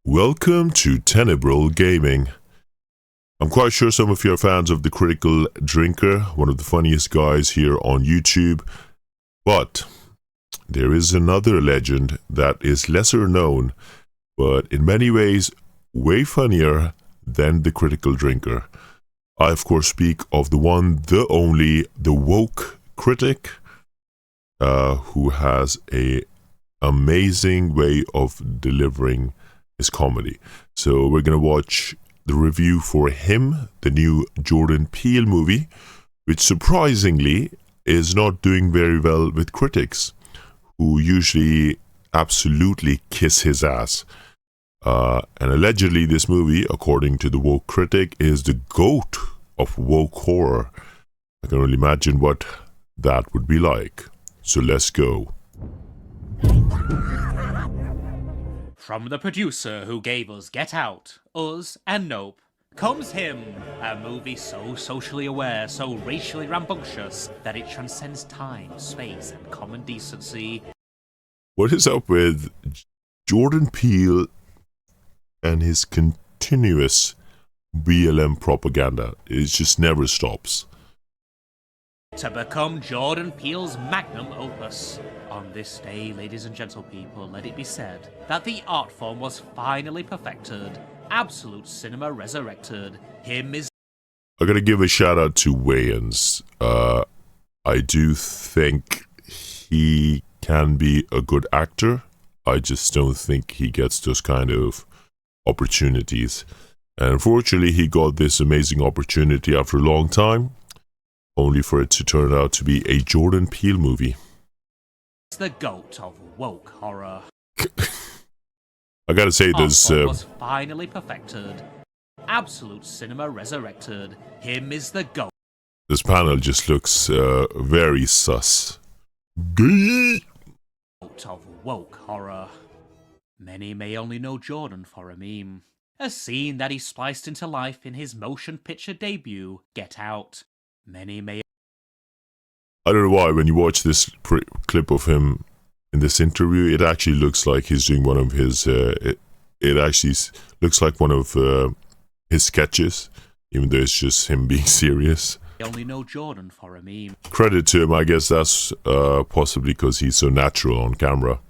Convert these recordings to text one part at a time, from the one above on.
Welcome to Tenebral Gaming. I'm quite sure some of you are fans of the Critical Drinker, one of the funniest guys here on YouTube. But there is another legend that is lesser known, but in many ways way funnier than the Critical Drinker. I of course speak of the one, the only, the woke Critic, who has a amazing way of delivering his comedy. So we're gonna watch the review for him, the new Jordan Peele movie, which surprisingly is not doing very well with critics, who usually absolutely kiss his ass. And allegedly this movie, according to the woke critic, is the GOAT of woke horror. I can only imagine what that would be like. So let's go. From the producer who gave us Get Out, Us, and Nope, comes Him, a movie so socially aware, so racially rambunctious, that it transcends time, space, and common decency. What is up with Jordan Peele and his continuous BLM propaganda? It just never stops. To become Jordan Peele's magnum opus. On this day, ladies and gentlepeople, let it be said that the art form was finally perfected. Absolute cinema resurrected. Him is... I gotta give a shout out to Wayans. I do think he can be a good actor. I just don't think he gets those kind of opportunities. And unfortunately, he got this amazing opportunity after a long time, only for it to turn out to be a Jordan Peele movie. the GOAT of woke horror. I gotta say this... was finally perfected. Absolute cinema resurrected. Him is the GOAT. This panel just looks very sus. Gay! GOAT of woke horror. Many may only know Jordan for a meme. A scene that he spliced into life in his motion picture debut, Get Out. Many may... I don't know why, when you watch this clip of him in this interview, it actually looks like he's doing one of his... it actually looks like one of his sketches, even though it's just him being serious. I only know Jordan for a meme. Credit to him, I guess that's possibly because he's so natural on camera.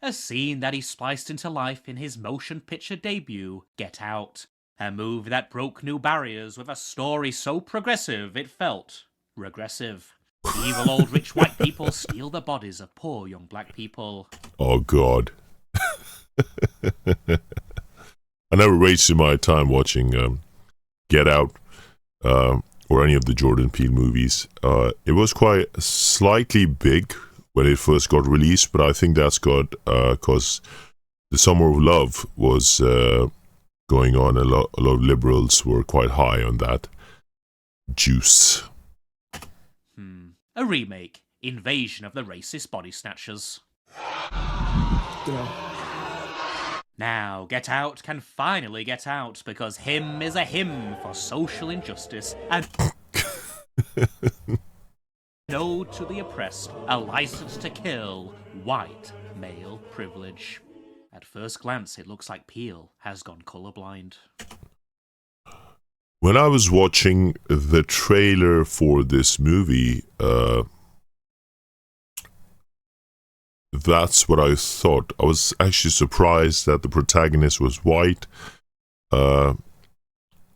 A scene that he spliced into life in his motion picture debut, Get Out. A movie that broke new barriers with a story so progressive it felt regressive. Evil old rich white people steal the bodies of poor young black people. Oh God. I never wasted my time watching Get Out or any of the Jordan Peele movies. It was quite slightly big when it first got released, but I think that's got because the Summer of Love was going on. A lot of liberals were quite high on that juice. A remake, Invasion of the Racist Body Snatchers. Now, Get Out can finally get out because Him is a hymn for social injustice and an ode to the oppressed, a license to kill white male privilege. At first glance, it looks like Peele has gone colorblind. When I was watching the trailer for this movie, that's what I thought. I was actually surprised that the protagonist was white. I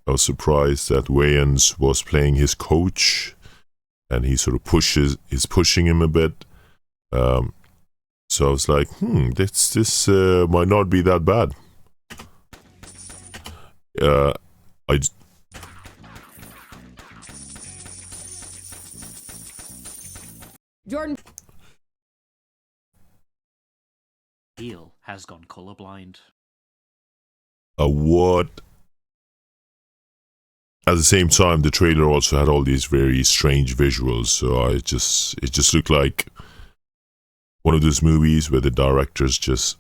was surprised that Wayans was playing his coach, and he sort of is pushing him a bit. So I was like, this might not be that bad. Jordan Peele has gone colorblind. What? At the same time, the trailer also had all these very strange visuals, so it just looked like one of those movies where the director's just,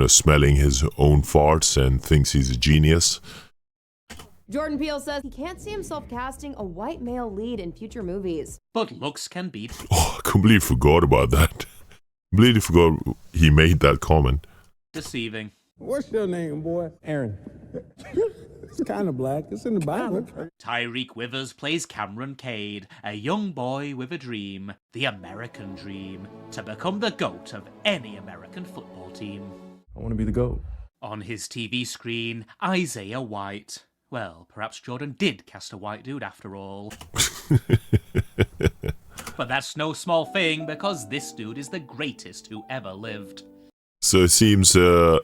smelling his own farts and thinks he's a genius. Jordan Peele says he can't see himself casting a white male lead in future movies. But looks can be... Oh, I completely forgot about that. Completely forgot he made that comment. deceiving. What's your name, boy? Aaron. It's kind of black. It's in the Bible. Tyreek Withers plays Cameron Cade, a young boy with a dream, the American dream, to become the GOAT of any American football team. I want to be the GOAT. On his TV screen, Isaiah White. Well, perhaps Jordan did cast a white dude after all. But that's no small thing, because this dude is the greatest who ever lived. So it seems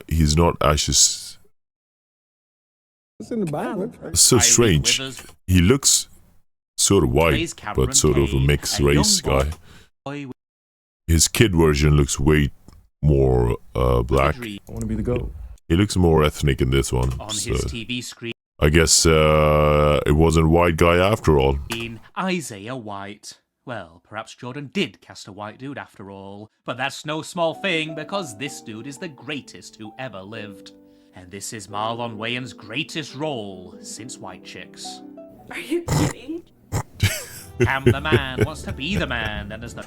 he's not actually It's in the Bible. so Tyreek strange. Withers He looks sort of plays white, Cameron but sort of a Cade, mixed a race young guy. boy with His kid version looks way more a black. dream. I want to be the GOAT. He looks more ethnic in this one. On So his TV screen, I guess it wasn't a white guy after all. Isaiah White. Well, perhaps Jordan did cast a white dude after all. But that's no small thing, because this dude is the greatest who ever lived. And this is Marlon Wayans' greatest role since White Chicks. Are you kidding? Cam the man wants to be the man, and as the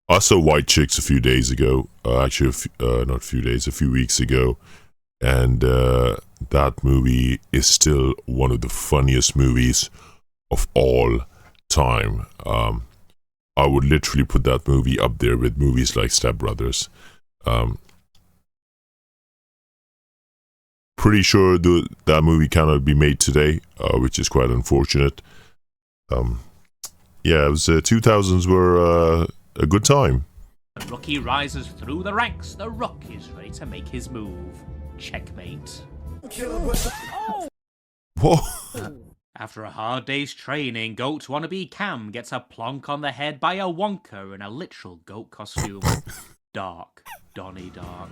I saw White Chicks a few days ago. Actually, not a few days, a few weeks ago. And that movie is still one of the funniest movies of all time. I would literally put that movie up there with movies like Step Brothers. Pretty sure that movie cannot be made today, which is quite unfortunate. Yeah, it was 2000s were a good time. rookie rises through the ranks, the Rook is ready to make his move. Checkmate. Whoa. After a hard day's training, GOAT wannabe Cam gets a plonk on the head by a wonker in a literal goat costume. Dark, Donnie Dark.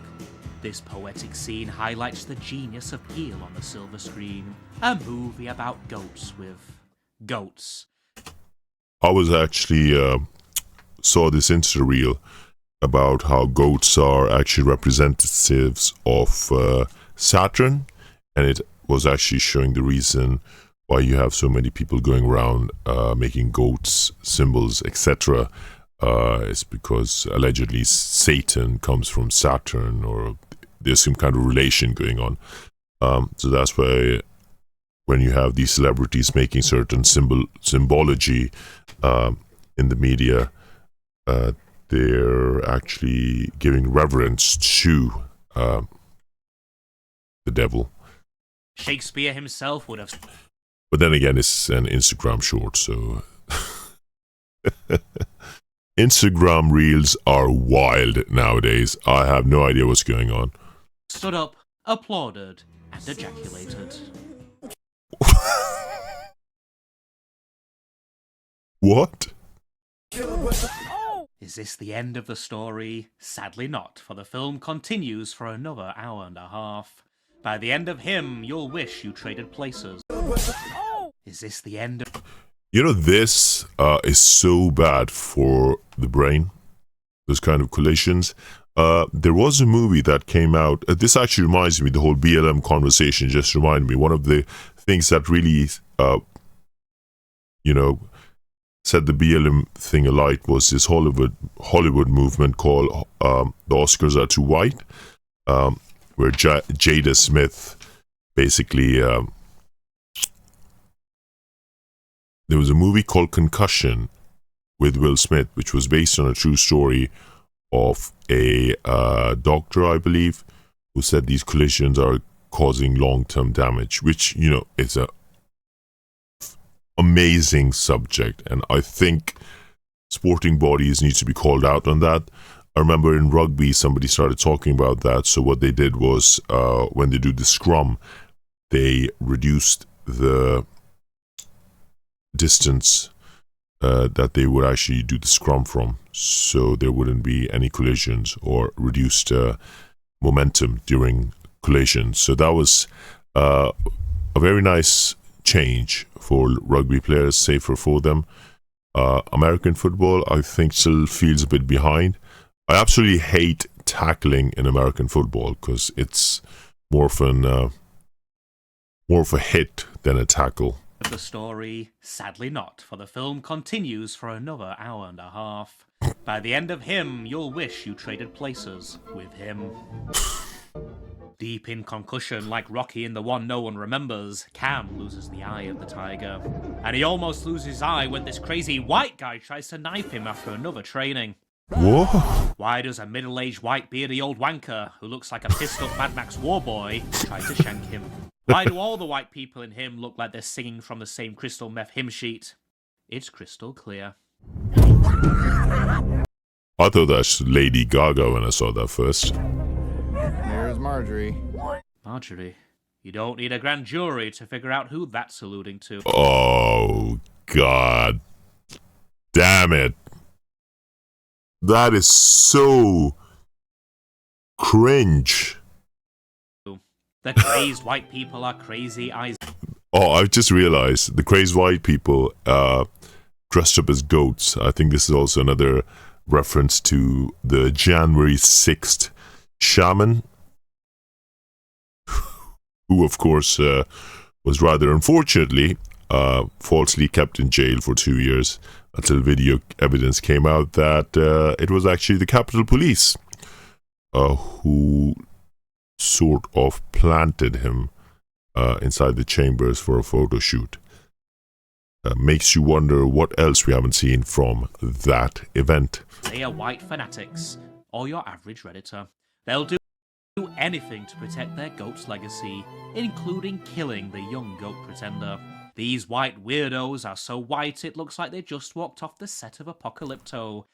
This poetic scene highlights the genius of Peel on the silver screen. A movie about goats with goats. I was actually saw this Insta reel about how goats are actually representatives of Saturn, and it was actually showing the reason why you have so many people going around making goats symbols, etc. It's because allegedly Satan comes from Saturn, or there's some kind of relation going on. So that's why when you have these celebrities making certain symbology in the media, they're actually giving reverence to the devil. Shakespeare himself would have... But then again, it's an Instagram short, so... Instagram reels are wild nowadays. I have no idea what's going on. stood up, applauded, and ejaculated. What? Is this the end of the story? Sadly not, for the film continues for another hour and a half. By the end of him, you'll wish you traded places. Is this the end of... You know, this is so bad for the brain, those kind of collisions. There was a movie that came out. This actually reminds me, the whole BLM conversation just reminded me. One of the things that really, set the BLM thing alight was this Hollywood movement called The Oscars Are Too White, where Jada Smith basically... there was a movie called Concussion with Will Smith, which was based on a true story of a doctor, I believe, who said these collisions are causing long-term damage, which, it's a amazing subject, and I think sporting bodies need to be called out on that. I remember in rugby, somebody started talking about that, so what they did was, when they do the scrum, they reduced the distance that they would actually do the scrum from, so there wouldn't be any collisions or reduced momentum during collisions. So that was a very nice change for rugby players, safer for them. American football, I think, still feels a bit behind. I absolutely hate tackling in American football because it's more of a hit than a tackle. The story? Sadly not, for the film continues for another hour and a half. By the end of him, you'll wish you traded places with him. Deep in concussion, like Rocky in The One No One Remembers, Cam loses the eye of the tiger. And he almost loses his eye when this crazy white guy tries to knife him after another training. What? Why does a middle-aged white beardy old wanker, who looks like a pissed-up Mad Max warboy, try to shank him? Why do all the white people in him look like they're singing from the same crystal meth hymn sheet? It's crystal clear. I thought that's Lady Gaga when I saw that first. There's Marjorie. Marjorie, you don't need a grand jury to figure out who that's alluding to. Oh, God. Damn it. That is so cringe. The crazed white people are crazy eyes. Oh, I've just realized the crazed white people dressed up as goats. I think this is also another reference to the January 6th shaman, who, of course, was rather unfortunately falsely kept in jail for 2 years until video evidence came out that it was actually the Capitol Police who sort of planted him inside the chambers for a photo shoot. Makes you wonder what else we haven't seen from that event. They are white fanatics, or your average Redditor. They'll do anything to protect their goat's legacy, including killing the young goat pretender. These white weirdos are so white it looks like they just walked off the set of Apocalypto.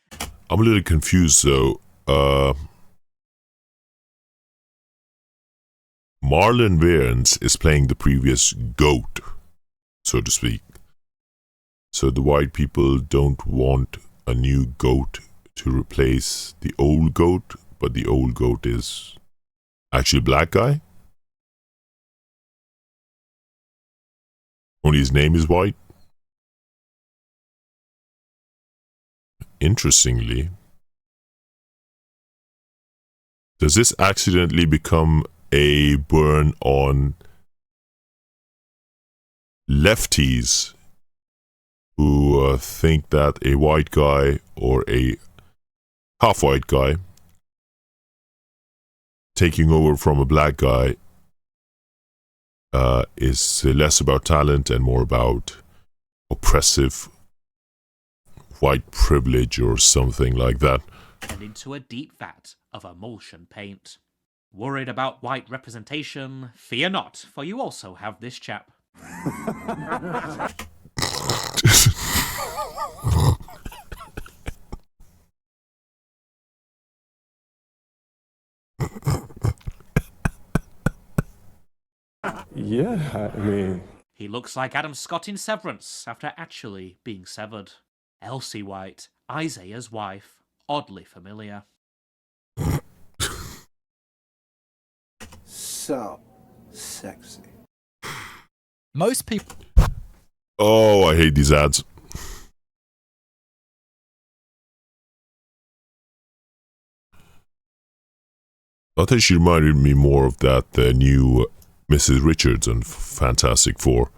I'm a little confused though. Marlon Wayans is playing the previous goat, so to speak. So the white people don't want a new goat to replace the old goat, but the old goat is actually a black guy? Only his name is white? Interestingly, does this accidentally become a burn on lefties who think that a white guy or a half-white guy taking over from a black guy is less about talent and more about oppressive white privilege or something like that? And into a deep vat of emulsion paint. Worried about white representation? Fear not, for you also have this chap. Yeah, I mean... He looks like Adam Scott in Severance after actually being severed. Elsie White, Isaiah's wife, oddly familiar. So sexy. Most people. Oh, I hate these ads. I think she reminded me more of that new Mrs. Richards on Fantastic Four.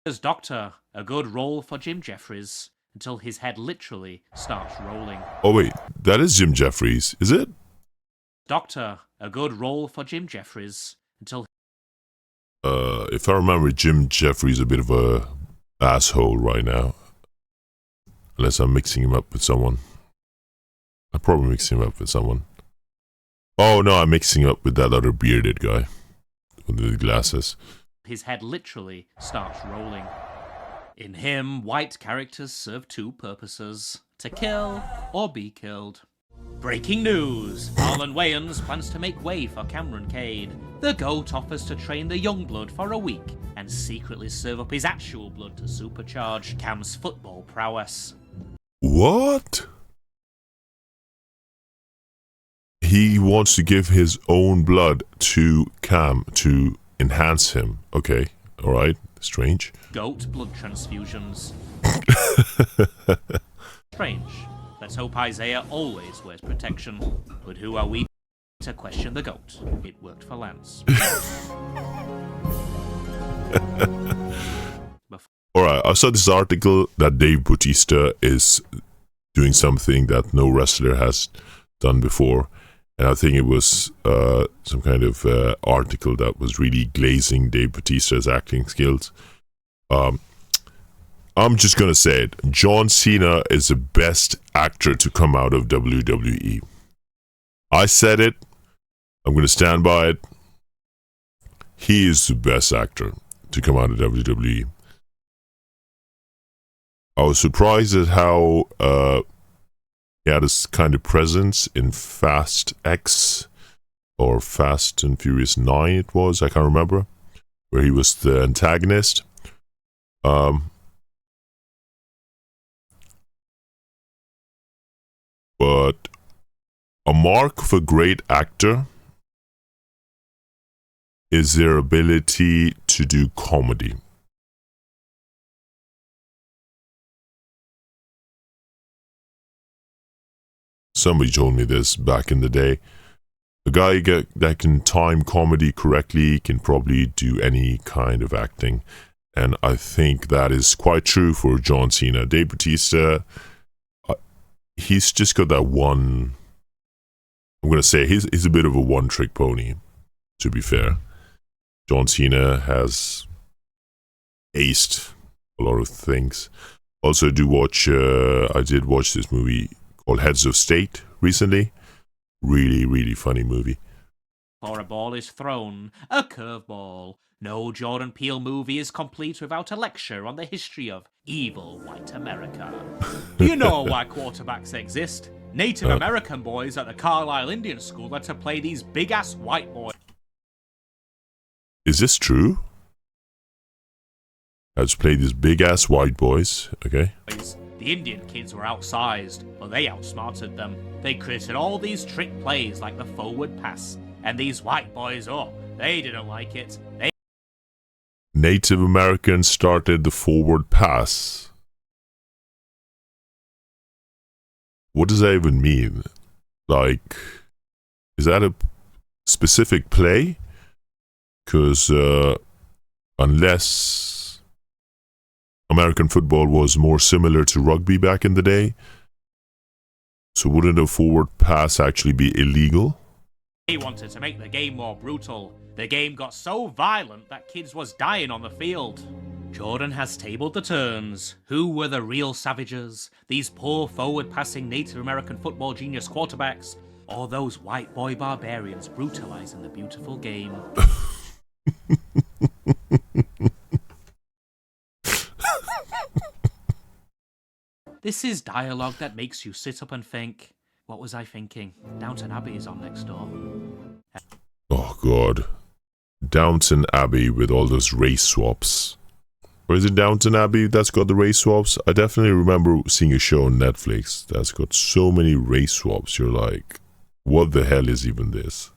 As Doctor, a good role for Jim Jeffries, until his head literally starts rolling. Oh wait, that is Jim Jeffries, is it? Doctor, a good role for Jim Jeffries, until... If I remember, Jim Jeffries a bit of a asshole right now. Unless I'm mixing him up with someone. I'm probably mixing him up with someone. Oh no, I'm mixing him up with that other bearded guy with the glasses. His head literally starts rolling. In him, white characters serve two purposes: to kill or be killed. Breaking news! Marlon Wayans plans to make way for Cameron Cade. The GOAT offers to train the young blood for a week and secretly serve up his actual blood to supercharge Cam's football prowess. What? He wants to give his own blood to Cam to enhance him. Okay, alright, strange. GOAT blood transfusions. Strange. Let's hope Isaiah always wears protection. But who are we to question the GOAT? It worked for Lance. Alright, I saw this article that Dave Bautista is doing something that no wrestler has done before. And I think it was some kind of article that was really glazing Dave Bautista's acting skills. I'm just going to say it. John Cena is the best actor to come out of WWE. I said it. I'm going to stand by it. He is the best actor to come out of WWE. I was surprised at how he had this kind of presence in Fast X or Fast and Furious 9 it was, I can't remember, where he was the antagonist. But a mark of a great actor is their ability to do comedy. Somebody told me this back in the day. A guy that can time comedy correctly can probably do any kind of acting. And I think that is quite true for John Cena. Dave Bautista, he's just got that one. I'm going to say he's a bit of a one-trick pony, to be fair. John Cena has aced a lot of things. Also, I did watch this movie called Heads of State recently. Really, really funny movie. Before a ball is thrown, a curveball. No Jordan Peele movie is complete without a lecture on the history of evil white America. Do you know why quarterbacks exist? Native American boys at the Carlisle Indian School are to play these big-ass white boys. Is this true? Let's play these big-ass white boys, okay? The Indian kids were outsized, but they outsmarted them. They created all these trick plays like the forward pass. And these white boys, they didn't like it. Native Americans started the forward pass. What does that even mean? Like, is that a specific play? Because unless American football was more similar to rugby back in the day, so wouldn't a forward pass actually be illegal? They wanted to make the game more brutal. The game got so violent that kids was dying on the field. Jordan has tabled the turns. Who were the real savages? These poor forward-passing Native American football genius quarterbacks, or those white boy barbarians brutalizing the beautiful game? This is dialogue that makes you sit up and think, what was I thinking? Downton Abbey is on next door. Oh god. Downton Abbey with all those race swaps. Or is it Downton Abbey that's got the race swaps? I definitely remember seeing a show on Netflix that's got so many race swaps. You're like, what the hell is even this?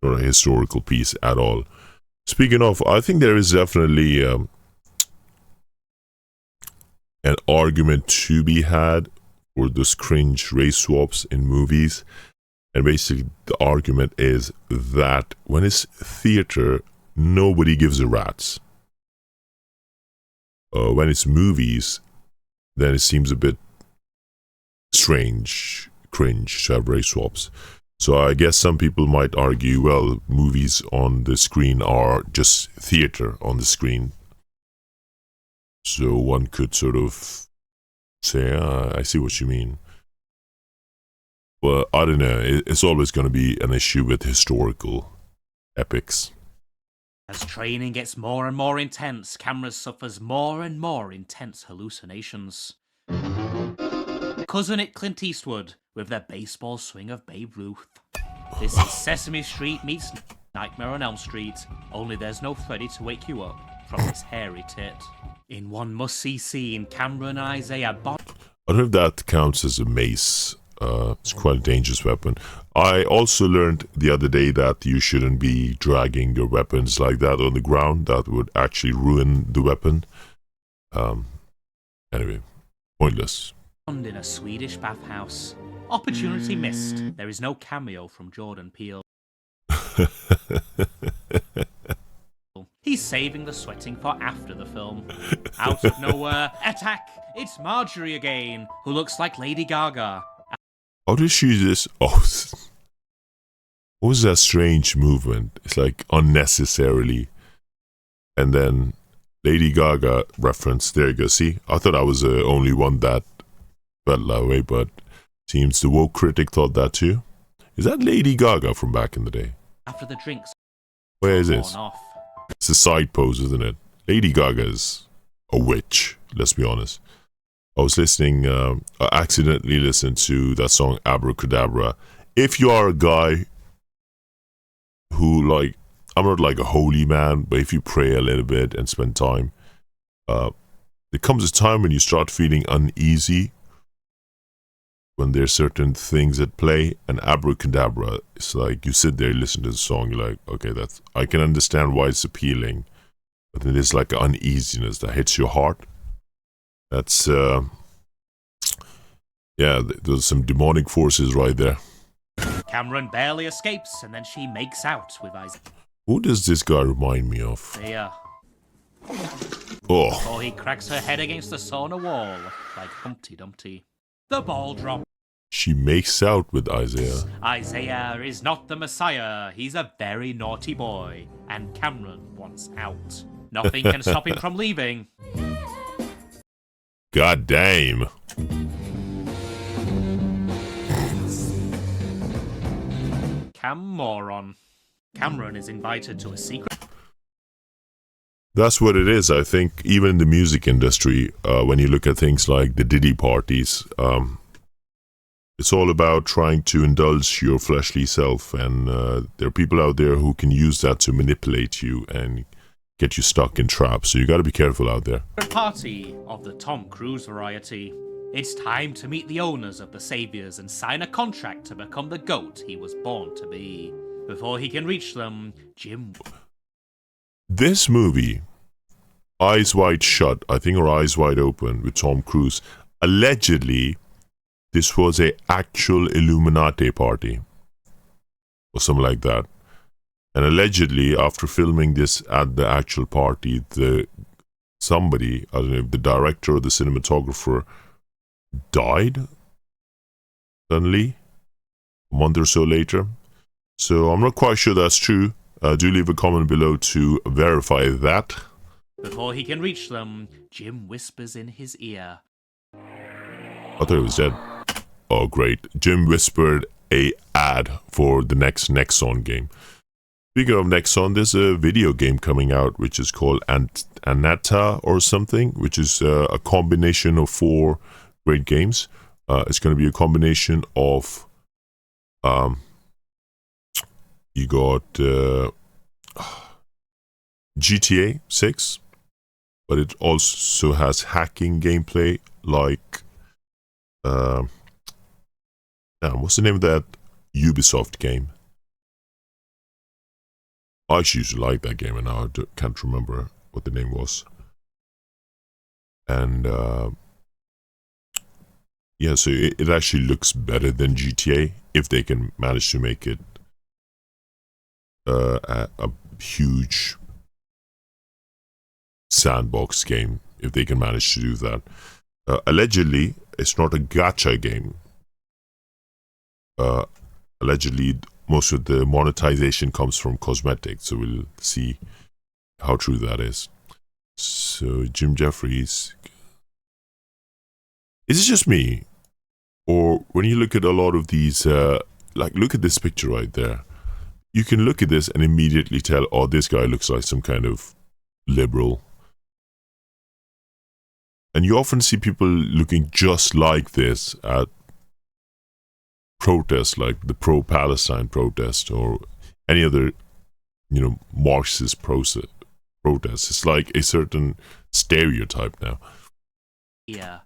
Not a historical piece at all. Speaking of, I think there is definitely an argument to be had for those cringe race swaps in movies. And basically the argument is that when it's theater, nobody gives a rat's. When it's movies, then it seems a bit strange, cringe to have race swaps. So I guess some people might argue, well, movies on the screen are just theater on the screen. So one could sort of say, I see what you mean. Well, I don't know. It's always going to be an issue with historical epics. As training gets more and more intense, Cameron suffers more and more intense hallucinations. Cousin it Clint Eastwood with the baseball swing of Babe Ruth. This is Sesame Street meets Nightmare on Elm Street, only there's no Freddy to wake you up from this hairy tit. In one must-see scene, Cameron and Isaiah Bond... I don't know if that counts as a mace. It's quite a dangerous weapon. I also learned the other day that you shouldn't be dragging your weapons like that on the ground. That would actually ruin the weapon. Anyway, pointless. In a Swedish bathhouse. Opportunity missed. There is no cameo from Jordan Peele. He's saving the sweating for after the film. Out of nowhere, attack! It's Marjorie again, who looks like Lady Gaga. How did she just... Oh, what was that strange movement? It's like unnecessarily. And then Lady Gaga reference. There you go. See, I thought I was the only one that felt that way, but seems the woke critic thought that too. Is that Lady Gaga from back in the day? After the drinks Where is worn this? off. It's a side pose, isn't it? Lady Gaga is a witch, let's be honest. I was listening, I accidentally listened to that song Abracadabra. If you are a guy who, like, I'm not like a holy man, but if you pray a little bit and spend time, there comes a time when you start feeling uneasy when there's certain things at play, and Abracadabra, it's like you sit there, you listen to the song, you're like, okay, that's, I can understand why it's appealing, but then there's like an uneasiness that hits your heart. That's, there's some demonic forces right there. Cameron barely escapes, and then she makes out with Isaiah. Who does this guy remind me of? Oh, Before he cracks her head against the sauna wall, like Humpty Dumpty. The ball drop. she makes out with Isaiah. Isaiah is not the Messiah. He's a very naughty boy, and Cameron wants out. Nothing can stop him from leaving. God damn. Moron. Cameron is invited to a secret. That's what it is, I think, even in the music industry, when you look at things like the Diddy parties, it's all about trying to indulge your fleshly self, and there are people out there who can use that to manipulate you and get you stuck in traps, so you gotta be careful out there. Party of the Tom Cruise variety. It's time to meet the owners of the Saviors and sign a contract to become the GOAT he was born to be. Before he can reach them, Jim... This movie, Eyes Wide Shut, I think, or Eyes Wide Open, with Tom Cruise, allegedly, this was a actual Illuminati party, or something like that. And allegedly, after filming this at the actual party, somebody, I don't know, the director or the cinematographer, died suddenly a month or so later. So I'm not quite sure that's true. Do leave a comment below to verify that. Before he can reach them, Jim whispers in his ear. I thought he was dead. Oh great, Jim whispered a ad for the next Nexon game. Speaking of Nexon, there's a video game coming out which is called Anatta or something, which is a combination of 4 great games. It's going to be a combination of you got GTA 6, but it also has hacking gameplay like what's the name of that Ubisoft game? I used to like that game, and now I can't remember what the name was. And yeah, so it actually looks better than GTA if they can manage to make it a huge sandbox game, if they can manage to do that. Allegedly, it's not a gacha game. Allegedly, most of the monetization comes from cosmetics, so we'll see how true that is. So, Jim Jeffries. Is it just me? Or when you look at a lot of these, like, look at this picture right there. You can look at this and immediately tell, oh, this guy looks like some kind of liberal. And you often see people looking just like this at protests, like the pro-Palestine protest or any other, Marxist protest. It's like a certain stereotype now. Yeah,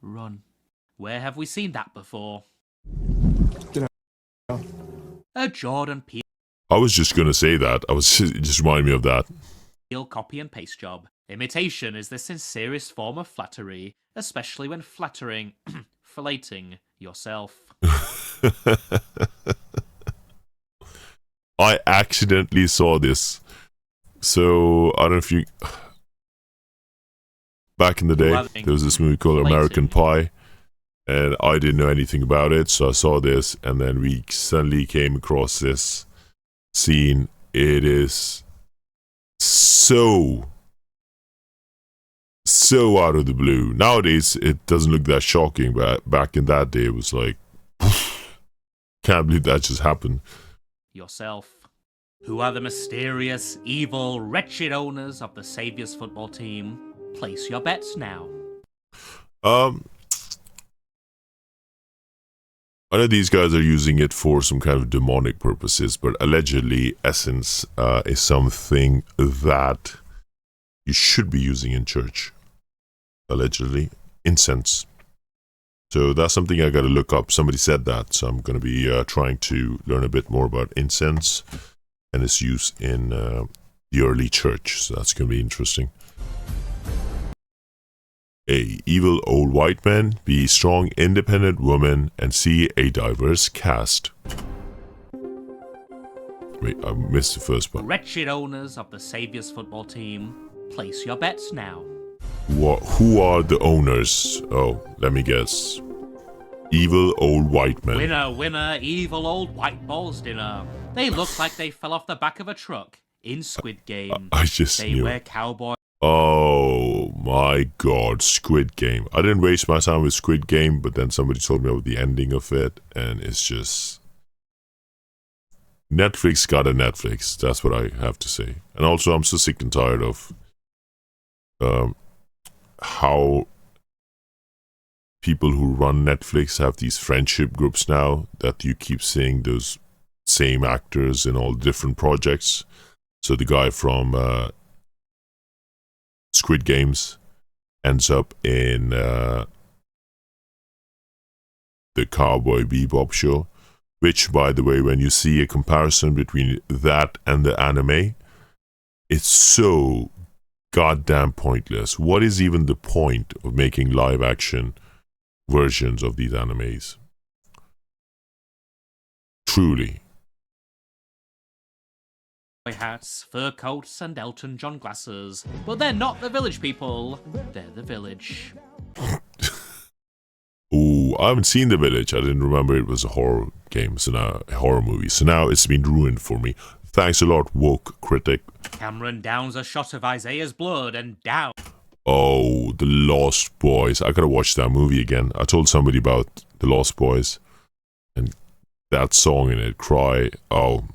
run. Where have we seen that before? A Jordan Peele I was just going to say that. It just reminded me of that. copy and paste job. Imitation is the sincerest form of flattery, especially when filleting yourself. I accidentally saw this. So, I don't know if you... Back in the day, there was this movie called American Pie. And I didn't know anything about it, so I saw this, and then we suddenly came across this scene. It is so out of the blue. Nowadays, it doesn't look that shocking, but back in that day, it was like, can't believe that just happened. Yourself. Who are the mysterious, evil, wretched owners of the Saviors football team? Place your bets now. I know these guys are using it for some kind of demonic purposes, but allegedly essence is something that you should be using in church. Allegedly. Incense. So that's something I gotta look up. Somebody said that, so I'm gonna be trying to learn a bit more about incense and its use in the early church. So that's gonna be interesting. A evil old white man, B strong independent woman, and C a diverse cast. Wait, I missed the first part. Wretched owners of the Saviors football team. Place your bets now. Who are the owners? Oh, let me guess. Evil old white men. Winner, winner, evil old white balls dinner. They look like they fell off the back of a truck in Squid Game. I just They knew. wear cowboy. Oh my god, Squid Game. I didn't waste my time with Squid Game, but then somebody told me about the ending of it, and it's just... Netflix got a Netflix, that's what I have to say. And also, I'm so sick and tired of how people who run Netflix have these friendship groups now, that you keep seeing those same actors in all different projects. So the guy from Squid Games ends up in the Cowboy Bebop show, which, by the way, when you see a comparison between that and the anime, it's so goddamn pointless. What is even the point of making live action versions of these animes? Truly. Hats, fur coats, and Elton John glasses. But they're not the village people. They're the village. Ooh, I haven't seen The Village. I didn't remember it was a horror game, so now a horror movie. So now it's been ruined for me. Thanks a lot, woke critic. Cameron downs a shot of Isaiah's blood and down. Oh, The Lost Boys. I gotta watch that movie again. I told somebody about The Lost Boys, and that song in it, Cry. Oh,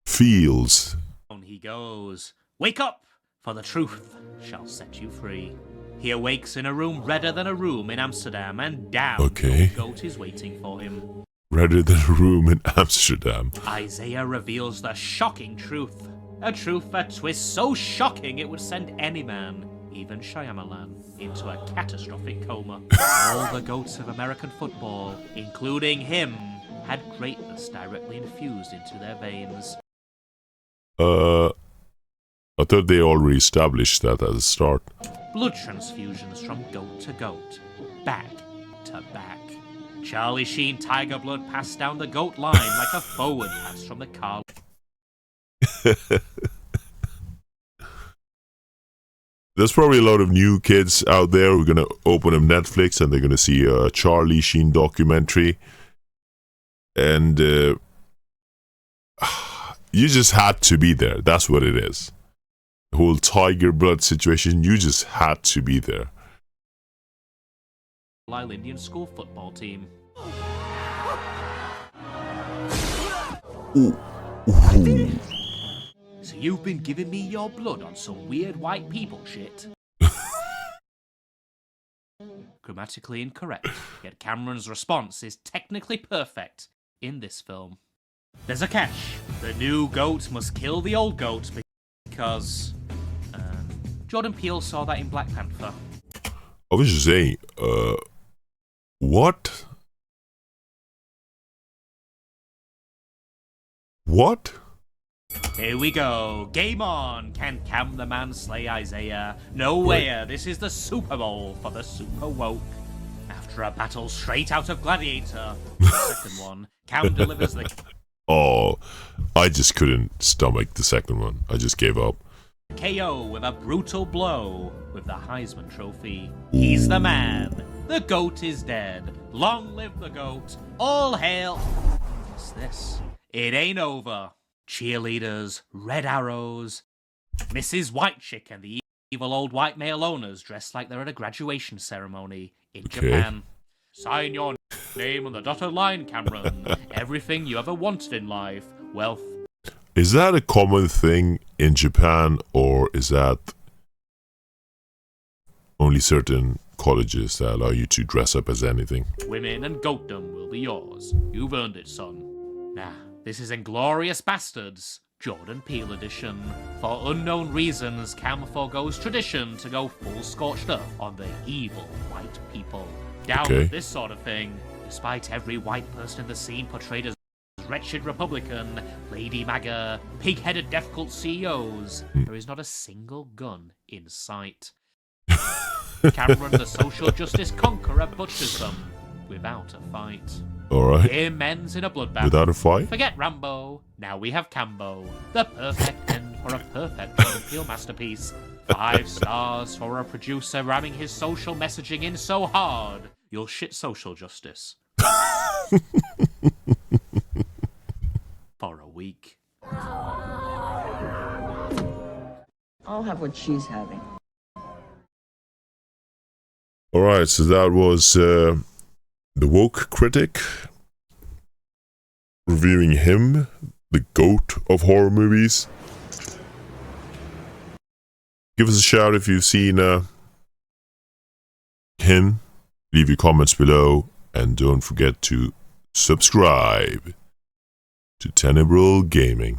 feels. Down he goes. Wake up, for the truth shall set you free. He awakes in a room redder than a room in Amsterdam, and down Okay. the goat is waiting for him. Redder than a room in Amsterdam. Isaiah reveals the shocking truth. A truth that twists so shocking it would send any man, even Shyamalan, into a catastrophic coma. All the goats of American football, including him, had greatness directly infused into their veins. I thought they already established that at the start. Blood transfusions from goat to goat, back to back. Charlie Sheen tiger blood passed down the goat line like a forward pass from the car. There's probably a lot of new kids out there who are going to open up Netflix and they're going to see a Charlie Sheen documentary. And you just had to be there. That's what it is. The whole tiger blood situation, you just had to be there. Lyle Indian school football team. Ooh. So you've been giving me your blood on some weird white people shit? Grammatically incorrect, yet Cameron's response is technically perfect in this film. There's a catch. The new goat must kill the old goat because... Jordan Peele saw that in Black Panther. I was just saying, what? What? Here we go. Game on. Can Cam the man slay Isaiah? No way. This is the Super Bowl for the super woke. After a battle straight out of Gladiator, the second one, Cam delivers the Oh, I just couldn't stomach the second one. I just gave up. KO with a brutal blow with the Heisman Trophy. He's the man. The The goat is dead. Long live the goat. All hail. What's this? It ain't over. Cheerleaders, red arrows, Mrs. White Chick and the evil old white male owners dressed like they're at a graduation ceremony in Japan. Sign your name on the dotted line, Cameron. Everything you ever wanted in life. Wealth. Is that a common thing in Japan, or is that only certain colleges that allow you to dress up as anything? Women and goatdom will be yours. You've earned it, son. Nah, this is Inglorious Bastards, Jordan Peele edition. For unknown reasons, Cam forgoes tradition to go full scorched earth on the evil white people. Down with this sort of thing, despite every white person in the scene portrayed as wretched Republican, Lady MAGA, pig-headed death cult CEOs, there is not a single gun in sight. Cameron, the social justice conqueror, butchers them without a fight. Alright. Game ends in a bloodbath. Without a fight? Forget Rambo, now we have Cambo. The perfect end for a perfect Jordan Peele masterpiece. 5 stars for a producer ramming his social messaging in so hard, you'll shit social justice. For a week. I'll have what she's having. Alright, so that was the woke critic reviewing him, the GOAT of horror movies. Give us a shout if you've seen him. Leave your comments below, and don't forget to subscribe to Tenebral Gaming.